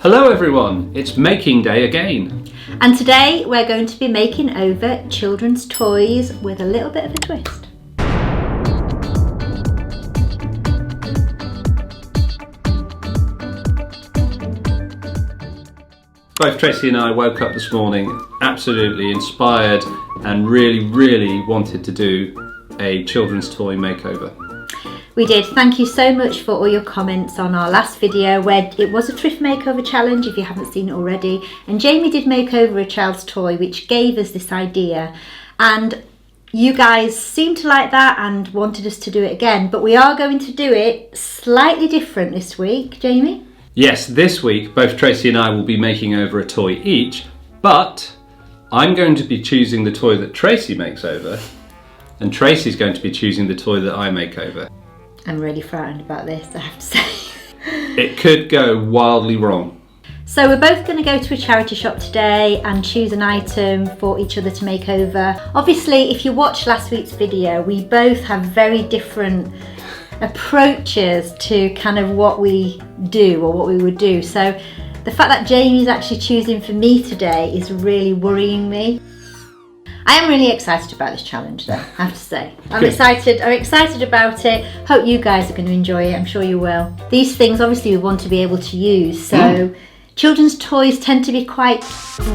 Hello everyone, it's making day again. And today we're going to be making over children's toys with a little bit of a twist. Both Tracy and I woke up this morning absolutely inspired and really wanted to do a children's toy makeover. We did. Thank you so much for all your comments on our last video where it was a thrift makeover challenge if you haven't seen it already, and Jamie did make over a child's toy which gave us this idea, and you guys seemed to like that and wanted us to do it again, but we are going to do it slightly different this week. Jamie? Yes, this week both Tracy and I will be making over a toy each, but I'm going to be choosing the toy that Tracy makes over and Tracy's going to be choosing the toy that I make over. I'm really frightened about this, I have to say. It could go wildly wrong. So we're both going to go to a charity shop today and choose an item for each other to make over. Obviously, if you watched last week's video, we both have very different approaches to kind of what we do or what we would do. So the fact that Jamie's actually choosing for me today is really worrying me. I am really excited about this challenge though, I have to say. I'm excited about it. Hope you guys are going to enjoy it, I'm sure you will. These things obviously we want to be able to use, so children's toys tend to be quite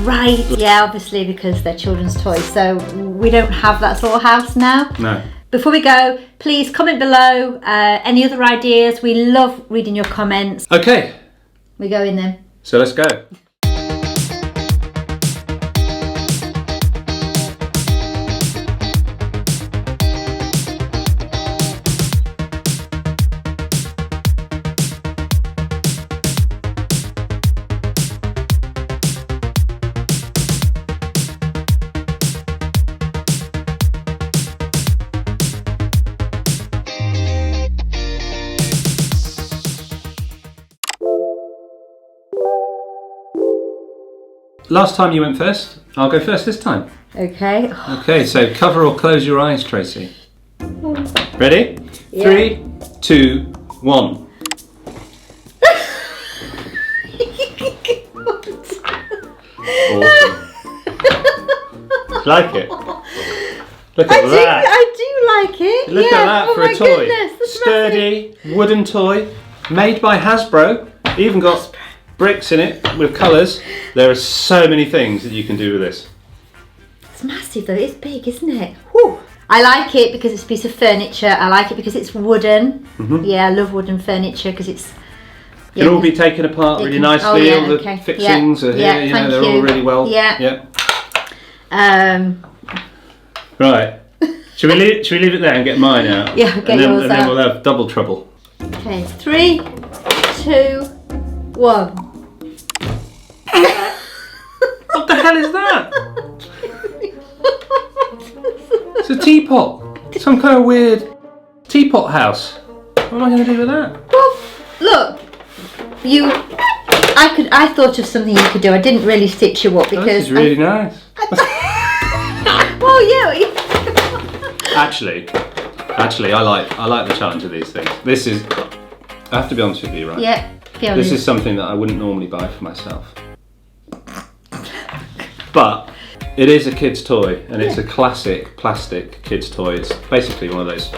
bright. Yeah, obviously because they're children's toys, so we don't have that sort of house now. No. Before we go, please comment below any other ideas. We love reading your comments. Okay. We go in then. So let's go. Last time you went first, I'll go first this time. Okay. Okay, so cover or close your eyes, Tracy. Ready? Yeah. 3, 2, 1. Awesome. Like it? Look at that. I do like it. Look at that for a toy. Goodness, that's sturdy wooden toy made by Hasbro. Even got bricks in it with colours. There are so many things that you can do with this. It's massive though, it's big, isn't it? Whew. I like it because it's a piece of furniture. I like it because it's wooden. Yeah, I love wooden furniture because it's... Can all be taken apart really nicely. All the fixings are here, you know, they're all really well. Yeah. Right. Should we leave it there and get mine out? Yeah, get yours out. And then we'll have double trouble. Okay, 3, 2, 1. What the hell is that? It's a teapot. Some kind of weird teapot house. What am I going to do with that? Well, look, I thought of something you could do. I didn't really stitch you up because... This is really nice. Well, yeah. Actually, I like the challenge of these things. This is, I have to be honest with you, right? Yeah, be honest. This is something that I wouldn't normally buy for myself. But it is a kid's toy, and it's a classic plastic kid's toy. It's basically one of those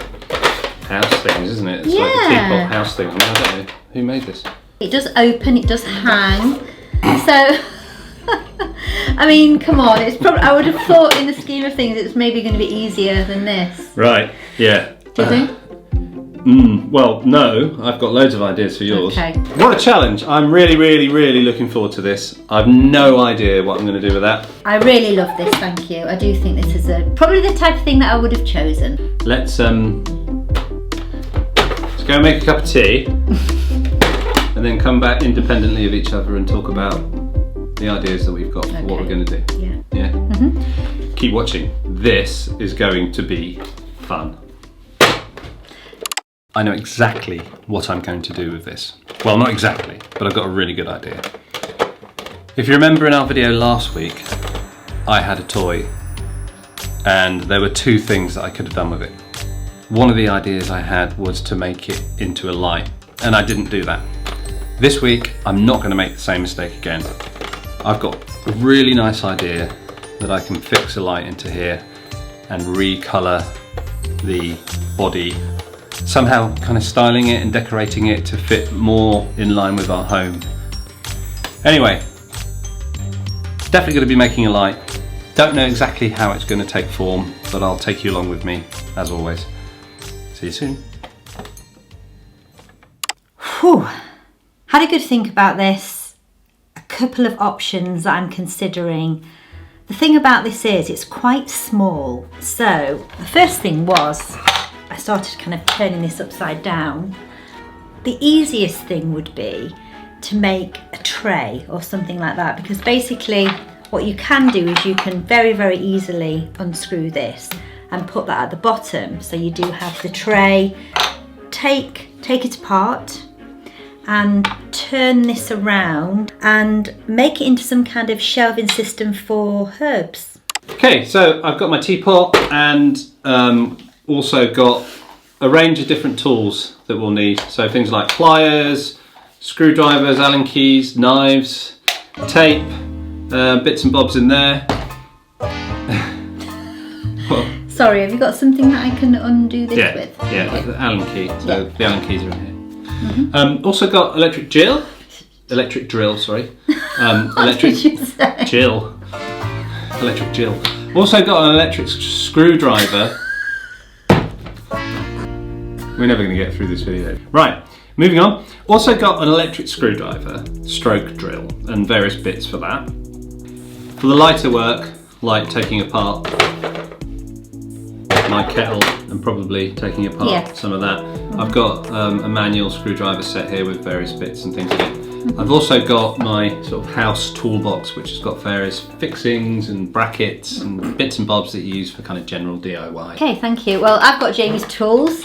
house things, isn't it? It's like the teapot house thing. I don't know who made this. It does open, it does hang. So, I mean, come on. It's probably. I would have thought, in the scheme of things, it's maybe going to be easier than this. Right. Yeah. Do you think? Well, no, I've got loads of ideas for yours. Okay. What a challenge. I'm really looking forward to this. I've no idea what I'm going to do with that. I really love this, thank you. I do think this is probably the type of thing that I would have chosen. Let's go and make a cup of tea and then come back independently of each other and talk about the ideas that we've got for what we're going to do. Yeah? Keep watching. This is going to be fun. I know exactly what I'm going to do with this. Well, not exactly, but I've got a really good idea. If you remember in our video last week, I had a toy and there were two things that I could have done with it. One of the ideas I had was to make it into a light, and I didn't do that. This week, I'm not going to make the same mistake again. I've got a really nice idea that I can fix a light into here and recolour the body, somehow kind of styling it and decorating it to fit more in line with our home. Anyway, definitely going to be making a light. Don't know exactly how it's going to take form, but I'll take you along with me, as always. See you soon. Whew. Had a good think about this. A couple of options that I'm considering. The thing about this is it's quite small. So the first thing was I started kind of turning this upside down. The easiest thing would be to make a tray or something like that, because basically what you can do is you can very, very easily unscrew this and put that at the bottom. So you do have the tray. Take it apart and turn this around and make it into some kind of shelving system for herbs. Okay, so I've got my teapot and also got a range of different tools that we'll need. So things like pliers, screwdrivers, Allen keys, knives, tape, bits and bobs in there. Sorry, have you got something that I can undo this with? Yeah, Okay. the Allen key. So Yeah. the Allen keys are in here. Also got electric drill, sorry. What did you say? Electric drill. Also got an electric screwdriver. We're never going to get through this video. Right, moving on. Also got an electric screwdriver, stroke drill, and various bits for that. For the lighter work, like taking apart my kettle and probably taking apart some of that, I've got a manual screwdriver set here with various bits and things in it. I've also got my sort of house toolbox, which has got various fixings and brackets and bits and bobs that you use for kind of general DIY. Okay, thank you. Well, I've got Jamie's tools.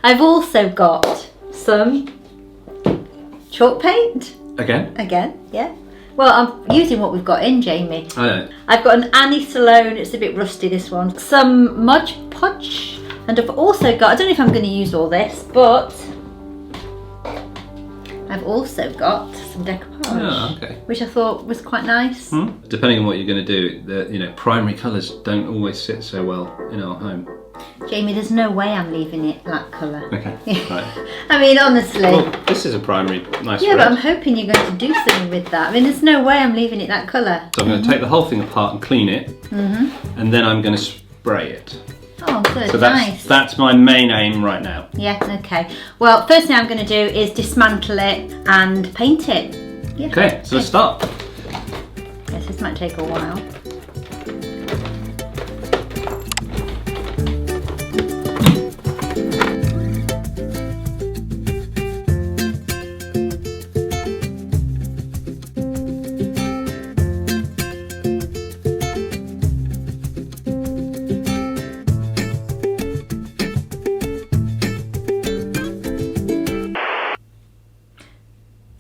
I've also got some chalk paint. Again? Yeah. Well, I'm using what we've got in, Jamie. I know. I've got an Annie Salone, it's a bit rusty, this one. Some Mod Podge, and I've also got, I don't know if I'm going to use all this, but I've also got some decoupage, Oh, okay. which I thought was quite nice. Depending on what you're going to do, the primary colours don't always sit so well in our home. Jamie, there's no way I'm leaving it that colour. Okay, right. I mean, honestly. Well, this is a primary, nice Yeah, red. but I'm hoping you're going to do something with that. I mean, there's no way I'm leaving it that colour. So I'm going to take the whole thing apart and clean it, and then I'm going to spray it. Oh, good, So nice. that's my main aim right now. Yeah, okay. Well, first thing I'm going to do is dismantle it and paint it. Yeah. Okay, so let's start. Yes, this might take a while.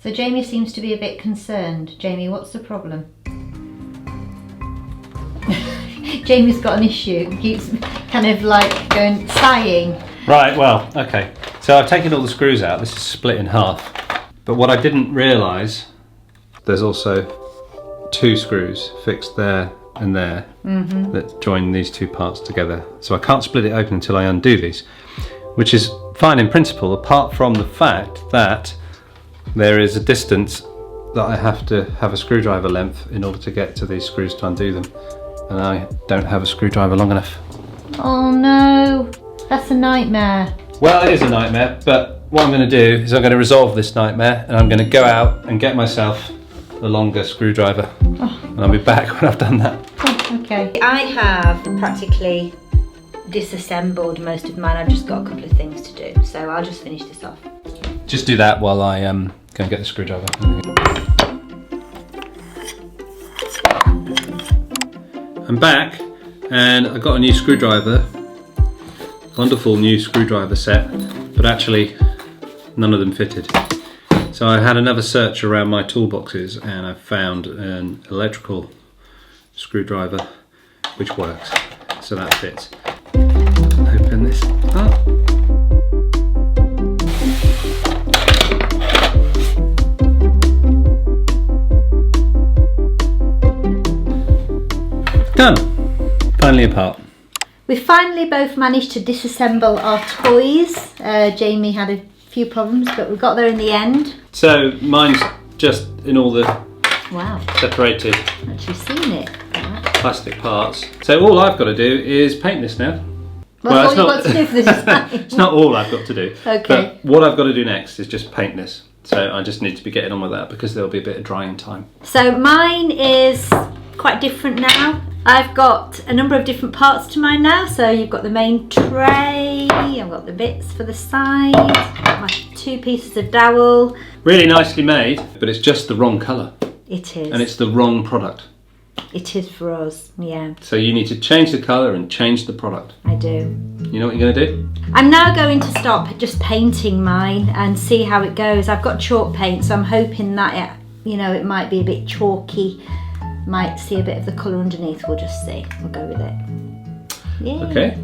So Jamie seems to be a bit concerned. Jamie, what's the problem? Jamie's got an issue. He keeps kind of like going sighing. Right, well, okay. So I've taken all the screws out. This is split in half. But what I didn't realise, there's also 2 screws fixed there and there that join these 2 parts together. So I can't split it open until I undo these, which is fine in principle, apart from the fact that there is a distance that I have to have a screwdriver length in order to get to these screws to undo them. And I don't have a screwdriver long enough. Oh no, that's a nightmare. Well, it is a nightmare, but what I'm going to do is I'm going to resolve this nightmare and I'm going to go out and get myself a longer screwdriver. And I'll be back when I've done that. Oh, okay. I have practically disassembled most of mine. I've just got a couple of things to do, so I'll just finish this off. Just do that while I go and get the screwdriver. I'm back and I got a new screwdriver. Wonderful new screwdriver set, but actually none of them fitted. So I had another search around my toolboxes and I found an electrical screwdriver which works. So that fits. Open this up. Come, finally apart. We finally both managed to disassemble our toys. Jamie had a few problems, but we got there in the end. So mine's just in all the Wow, separated actually seen it. plastic parts. So all I've got to do is paint this now. Well, that's what you've got to do for the design. It's not all I've got to do. Okay. But what I've got to do next is just paint this. So I just need to be getting on with that because there'll be a bit of drying time. So mine is quite different now. I've got a number of different parts to mine now. So you've got the main tray, I've got the bits for the side, my 2 pieces of dowel. Really nicely made, but it's just the wrong colour. It is. And it's the wrong product. It is for us, yeah. So you need to change the colour and change the product. I do. You know what you're going to do? I'm now going to stop just painting mine and see how it goes. I've got chalk paint, so I'm hoping that it might be a bit chalky. Might see a bit of the colour underneath. We'll just see. We'll go with it. Yeah. Okay.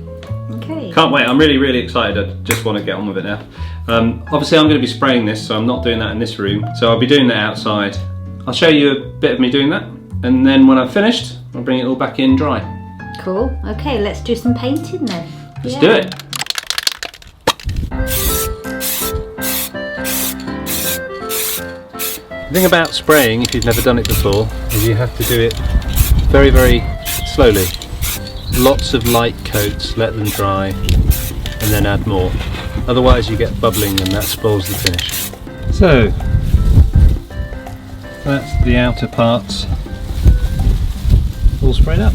Okay. Can't wait. I'm really, really excited. I just want to get on with it now. Obviously, I'm going to be spraying this, so I'm not doing that in this room. So I'll be doing that outside. I'll show you a bit of me doing that. And then when I've finished, I'll bring it all back in dry. Cool. Okay, let's do some painting then. Let's do it. The thing about spraying, if you've never done it before, is you have to do it very, very slowly. Lots of light coats, let them dry, and then add more. Otherwise you get bubbling and that spoils the finish. So, that's the outer parts all sprayed up.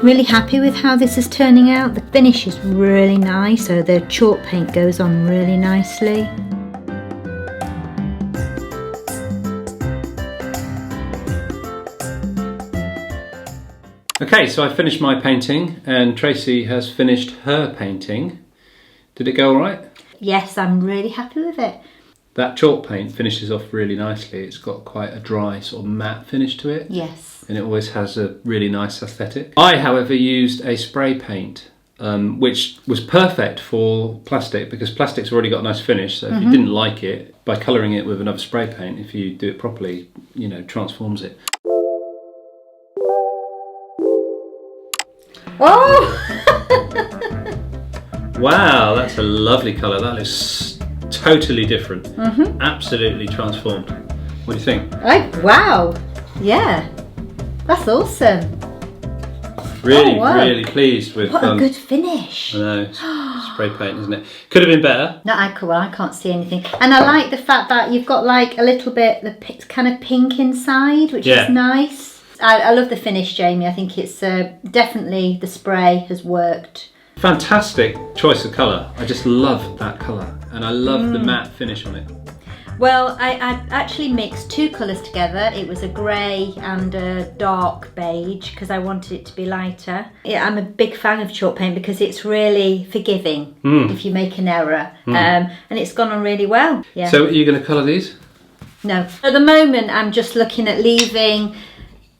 Really happy with how this is turning out. The finish is really nice, so the chalk paint goes on really nicely. Okay, so I finished my painting and Tracy has finished her painting. Did it go alright? Yes, I'm really happy with it. That chalk paint finishes off really nicely. It's got quite a dry sort of matte finish to it. Yes. And it always has a really nice aesthetic. I, however, used a spray paint, which was perfect for plastic because plastic's already got a nice finish. So if you didn't like it, by colouring it with another spray paint, if you do it properly, transforms it. Oh! Wow, that's a lovely colour. That looks totally different. Absolutely transformed. What do you think? Wow. Yeah. That's awesome. Really, wow. really pleased with. What a good finish. I know, it's spray paint, isn't it? Could have been better. No, I can't see anything. And I like the fact that you've got like a little bit, kind of pink inside, which is nice. I love the finish, Jamie. I think it's definitely the spray has worked. Fantastic choice of colour. I just love that colour. And I love the matte finish on it. Well, I actually mixed 2 colours together. It was a grey and a dark beige because I wanted it to be lighter. Yeah, I'm a big fan of chalk paint because it's really forgiving if you make an error. And it's gone on really well. Yeah. So are you going to colour these? No. At the moment, I'm just looking at leaving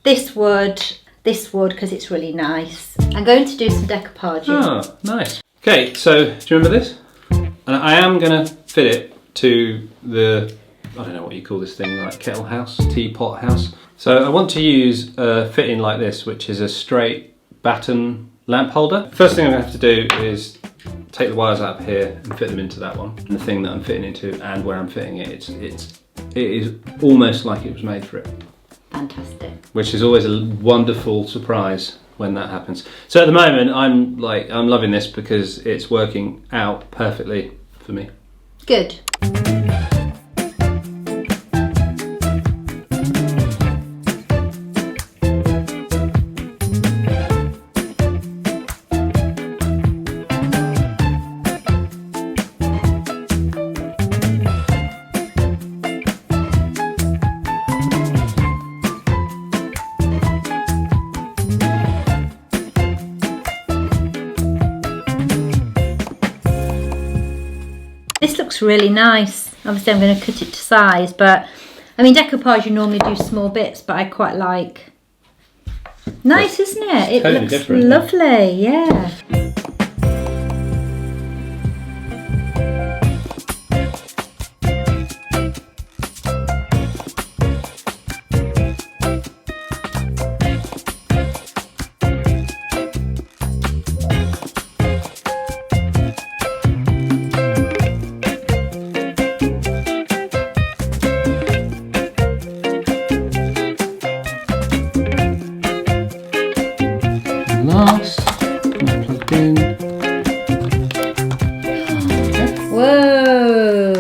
this wood because it's really nice. I'm going to do some decoupage. Oh, nice. Okay, so do you remember this? And I am going to fit it to the, I don't know what you call this thing, like kettle house, teapot house. So I want to use a fitting like this, which is a straight batten lamp holder. First thing I'm going to have to do is take the wires out of here and fit them into that one. And the thing that I'm fitting into and where I'm fitting it, it is almost like it was made for it. Fantastic. Which is always a wonderful surprise when that happens. So at the moment, I'm loving this because it's working out perfectly for me. Good. This looks really nice. Obviously I'm going to cut it to size, but I mean decoupage you normally do small bits, but I quite like. Nice, isn't it? It totally looks different, lovely, yeah.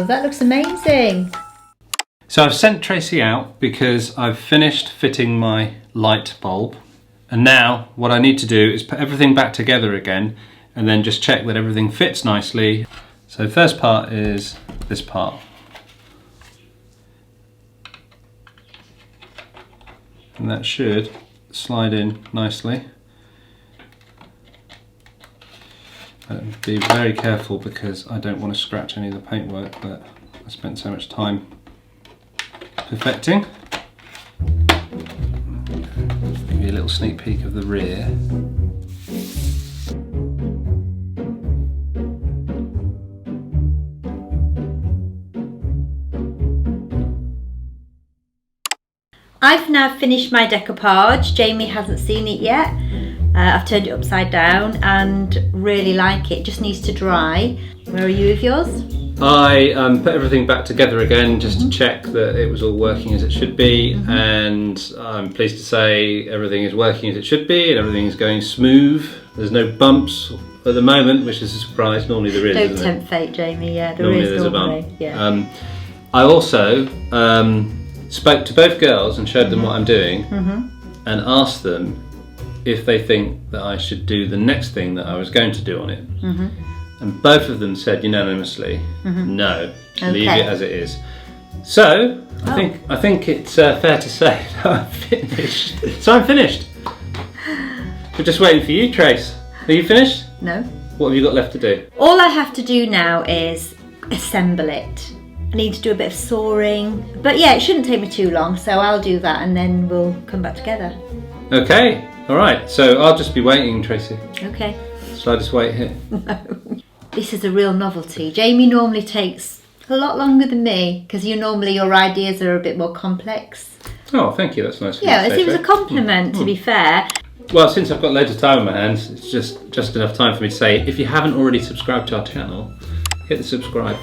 candles. That looks amazing. So I've sent Tracy out because I've finished fitting my light bulb. And now what I need to do is put everything back together again and then just check that everything fits nicely. So the first part is this part. And that should slide in nicely. Be very careful because I don't want to scratch any of the paintwork that I spent so much time perfecting. Give you a little sneak peek of the rear. I've now finished my decoupage. Jamie hasn't seen it yet. I've turned it upside down and really like it. Just needs to dry. Where are you with yours? I put everything back together again just to check that it was all working as it should be, and I'm pleased to say everything is working as it should be and everything is going smooth. There's no bumps at the moment, which is a surprise. Normally there is. Don't tempt fate, Jamie. Yeah, there normally is. There's Normally, a bump. yeah. I also spoke to both girls and showed them what I'm doing and asked them if they think that I should do the next thing that I was going to do on it. And both of them said unanimously, no, leave it as it is. So I think it's fair to say that I'm finished. So I'm finished. We're just waiting for you, Trace. Are you finished? No. What have you got left to do? All I have to do now is assemble it. I need to do a bit of sawing, but yeah, it shouldn't take me too long, so I'll do that and then we'll come back together. Okay, all right. So I'll just be waiting, Tracy. Okay. Shall I just wait here? No. This is a real novelty. Jamie normally takes a lot longer than me because your ideas are a bit more complex. Oh, thank you. That's nice. Yeah, it was a compliment, to be fair. Well, since I've got loads of time on my hands, it's just enough time for me to say, if you haven't already subscribed to our channel, hit the subscribe.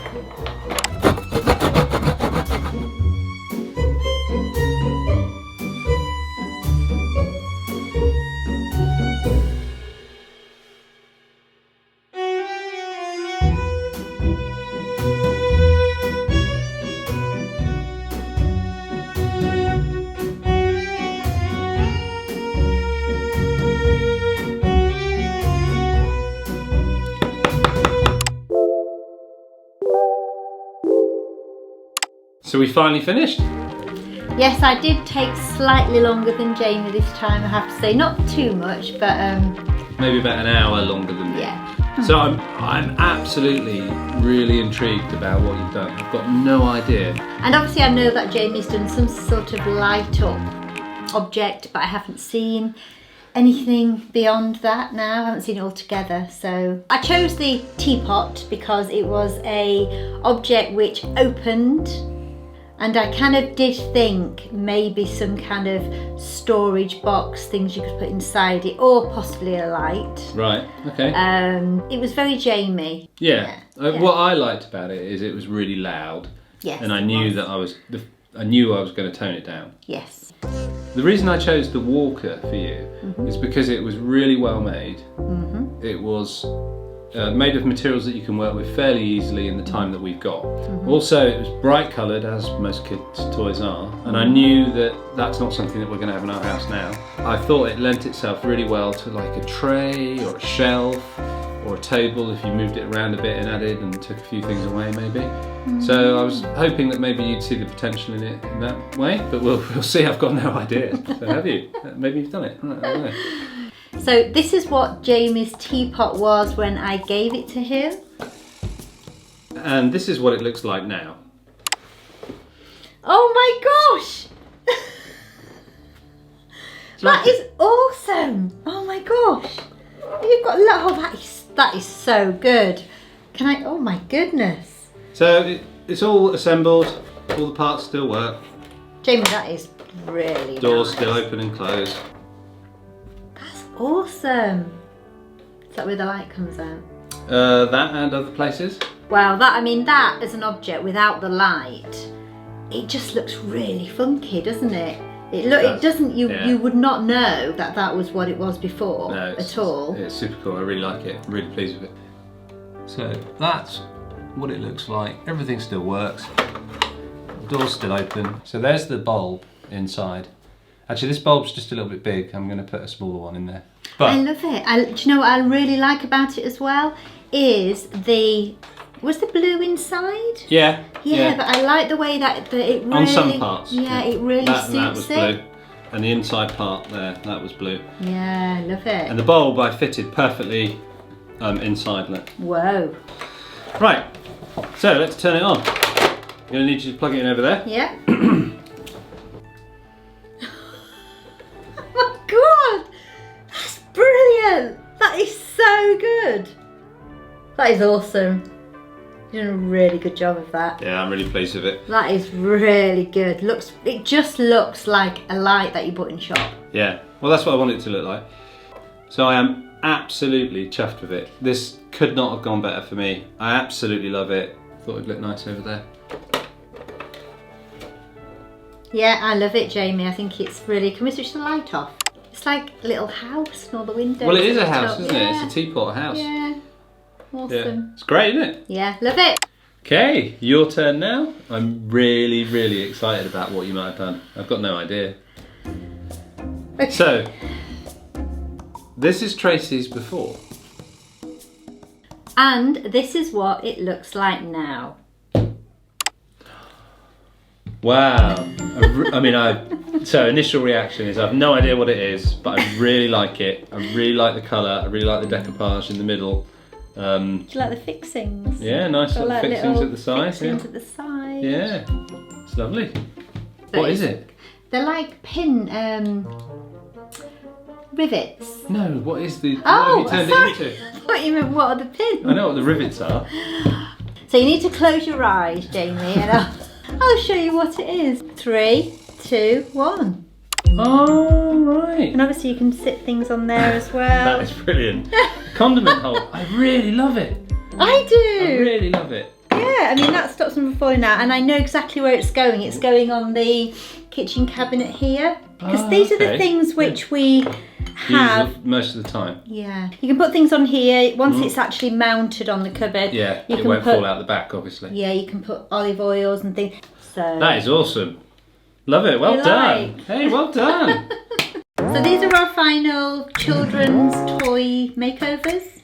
So we finally finished? Yes, I did take slightly longer than Jamie this time, I have to say. Not too much, but maybe about an hour longer than me. yeah. So I'm absolutely really intrigued about what you've done. I've got no idea. And obviously I know that Jamie's done some sort of light up object, but I haven't seen anything beyond that now. I haven't seen it all together. So I chose the teapot because it was a object which opened, and I kind of did think maybe some kind of storage box, things you could put inside it, or possibly a light. Right, okay. It was very Jamie. Yeah. What I liked about it is it was really loud. Yes. And I knew that I knew I was going to tone it down. Yes. The reason I chose the Walker for you is because it was really well made. It was made of materials that you can work with fairly easily in the time that we've got. Also, it was bright coloured, as most kids' toys are, and I knew that that's not something that we're going to have in our house now. I thought it lent itself really well to like a tray or a shelf or a table if you moved it around a bit and added and took a few things away maybe. So I was hoping that maybe you'd see the potential in it in that way, but we'll see. I've got no idea. So have you? Maybe you've done it. I don't know. So this is what Jamie's teapot was when I gave it to him. And this is what it looks like now. Oh my gosh! That is awesome! Oh my gosh! You've got that is so good. Can I? Oh my goodness! So it's all assembled. All the parts still work. Jamie, that is really Doors nice. still open and close. That's awesome. Is that where the light comes out? That and other places. Wow, that as an object without the light, it just looks really funky, doesn't it? It doesn't. You would not know that was what it was before at all. It's super cool. I really like it. I'm really pleased with it. So that's what it looks like. Everything still works. The door's still open. So there's the bulb inside. Actually, this bulb's just a little bit big. I'm going to put a smaller one in there. But I love it. Do you know what I really like about it as well? Is was the blue inside? Yeah. Yeah, but I like the way that it really... On some parts. Yeah, it really suits that was it. blue. And the inside part there, that was blue. Yeah, I love it. And the bulb I fitted perfectly inside, look. Whoa. Right, so let's turn it on. You're going to need you to plug it in over there. Yeah. Oh my god! That's brilliant! That is so good! That is awesome. You've done a really good job of that. Yeah, I'm really pleased with it. That is really good. It just looks like a light that you bought in shop. Yeah, well that's what I want it to look like. So I am absolutely chuffed with it. This could not have gone better for me. I absolutely love it. Thought it'd look nice over there. Yeah, I love it, Jamie. I think it's really... Can we switch the light off? It's like a little house and all the windows. Well, it is a lit house, up. isn't it? It's a teapot house. Yeah. Awesome. Yeah. It's great, isn't it? Yeah, love it. Okay, your turn now. I'm really, really excited about what you might have done. I've got no idea. Okay. So, this is Tracy's before. And this is what it looks like now. Wow. So initial reaction is I have no idea what it is, but I really like it. I really like the colour. I really like the decoupage in the middle. Do you like the fixings? Yeah, nice little like fixings little at the side. Fixings Yeah. at the side. Yeah, it's lovely. But What is it? They're like pin rivets. No, what is the? Oh, what have you sorry. turned it into? I thought you meant what are the pins? I know what the rivets are. So you need to close your eyes, Jamie, and I'll show you what it is. 3, 2, 1. Oh, right. And obviously you can sit things on there as well. That is brilliant. Condiment hole. I really love it. I do. I really love it. Yeah, I mean that stops them from falling out, and I know exactly where it's going. It's going on the kitchen cabinet here, because these are the things which we have. Use it most of the time. Yeah, you can put things on here once it's actually mounted on the cupboard. Yeah, you it can won't put, fall out the back, obviously. Yeah, you can put olive oils and things. So That is awesome. Love it. Well You done. like? Hey, well done. So these are our final children's toy makeovers.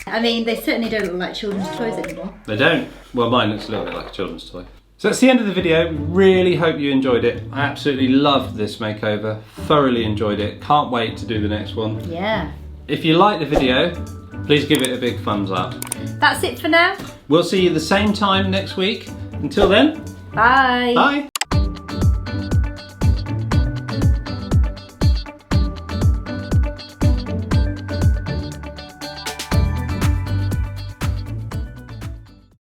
I mean, they certainly don't look like children's toys anymore. They don't. Well, mine looks a little bit like a children's toy. So that's the end of the video. Really hope you enjoyed it. I absolutely loved this makeover. Thoroughly enjoyed it. Can't wait to do the next one. Yeah. If you liked the video, please give it a big thumbs up. That's it for now. We'll see you the same time next week. Until then, Bye. bye.